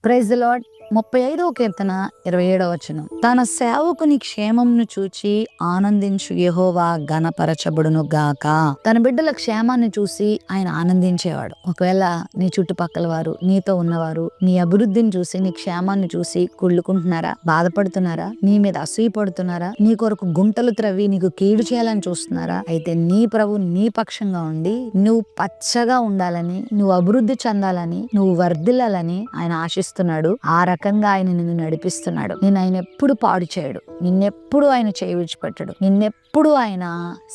Praise the lord. 35వ కీర్తన 27వ వచనం. తన సేవకుని క్షేమంను చూచి ఆనందించు యెహోవా ఘనపరచబడును గాక. తన బిడ్డల క్షేమాన్ని చూసి ఆయన ఆనందించేవాడు. ఒకవేళ నీ చుట్టుపక్కల వారు, నీతో ఉన్నవారు నీ అభివృద్ధిని చూసి, నీ క్షేమాన్ని చూసి కుళ్ళుకుంటున్నారా, బాధపడుతున్నారా, నీ మీద అసూయపడుతున్నారా, నీ కొరకు గుంటలు త్రవ్వి నీకు కీడు చేయాలని చూస్తున్నారా? అయితే నీ ప్రభు నీ పక్షంగా ఉండి నువ్వు పచ్చగా ఉండాలని, నువ్వు అభివృద్ధి చెందాలని, నువ్వు వర్ధిల్లాలని ఆయన ఆశిస్తున్నాడు. ఆ రకంగా ఆయన నిన్ను నడిపిస్తున్నాడు. నేను ఆయన ఎప్పుడు పాడు చేయడు, నిన్నెప్పుడు ఆయన చేయి విడిచిపెట్టడు, నిన్నెప్పుడు ఆయన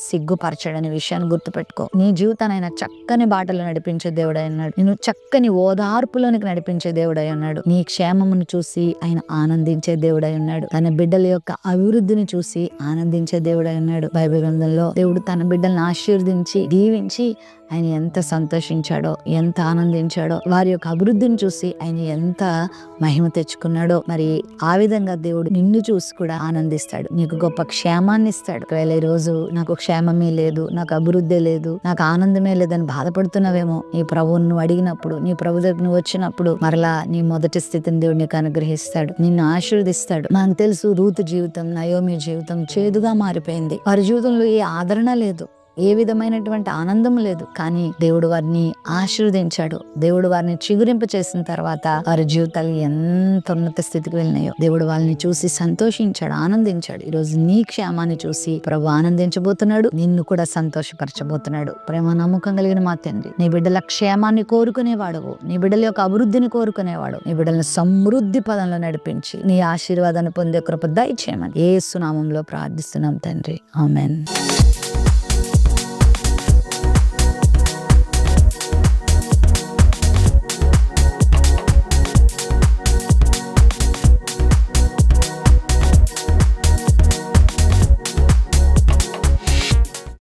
సిగ్గుపరచడనే విషయాన్ని గుర్తుపెట్టుకో. నీ జీవితాన్ని ఆయన చక్కని బాటలో నడిపించే దేవుడై ఉన్నాడు. నిన్ను చక్కని ఓదార్పులోనికి నడిపించే దేవుడై ఉన్నాడు. నీ క్షేమమును చూసి ఆయన ఆనందించే దేవుడై ఉన్నాడు. తన బిడ్డల యొక్క అభివృద్ధిని చూసి ఆనందించే దేవుడై ఉన్నాడు. బైబిల్ గ్రంథంలో దేవుడు తన బిడ్డలను ఆశీర్వదించి దీవించి ఆయన ఎంత సంతోషించాడో, ఎంత ఆనందించాడో, వారి యొక్క అభివృద్ధిని చూసి ఆయన ఎంత మహిమ తెచ్చుకున్నాడో. మరి ఆ విధంగా దేవుడు నిన్ను చూసి కూడా ఆనందిస్తాడు, నీకు గొప్ప క్షేమాన్ని ఇస్తాడు. ఒకవేళ ఈ రోజు నాకు క్షేమమే లేదు, నాకు అభివృద్ధి లేదు, నాకు ఆనందమే లేదని బాధపడుతున్నావేమో, నీ ప్రభువును నువ్వు అడిగినప్పుడు, నీ ప్రభు దగ్గర నువ్వు వచ్చినప్పుడు మరలా నీ మొదటి స్థితిని దేవుడు నీకు అనుగ్రహిస్తాడు, నిన్ను ఆశీర్వదిస్తాడు. మనకు తెలుసు రూతు జీవితం, నయోమి జీవితం చేదుగా మారిపోయింది. వారి జీవితంలో ఏ ఆదరణ లేదు, ఏ విధమైనటువంటి ఆనందం లేదు. కానీ దేవుడు వారిని ఆశీర్వదించాడు. దేవుడు వారిని చిగురింప చేసిన తర్వాత వారి జీవితాలు ఎంత ఉన్నత స్థితికి వెళ్ళినాయో దేవుడు వాళ్ళని చూసి సంతోషించాడు, ఆనందించాడు. ఈరోజు నీ క్షేమాన్ని చూసి ప్రభు ఆనందించబోతున్నాడు, నిన్ను కూడా సంతోషపరచబోతున్నాడు. ప్రేమ నమ్మకం కలిగిన మా తండ్రి, నీ బిడ్డల క్షేమాన్ని కోరుకునేవాడువు, నీ బిడ్డల యొక్క అభివృద్ధిని కోరుకునేవాడు. నీ బిడ్డలను సమృద్ధి పదంలో నడిపించి నీ ఆశీర్వాదాన్ని పొందే కృప దయచేయమని యేసు నామములో ప్రార్థిస్తున్నాం తండ్రి. ఆమేన్.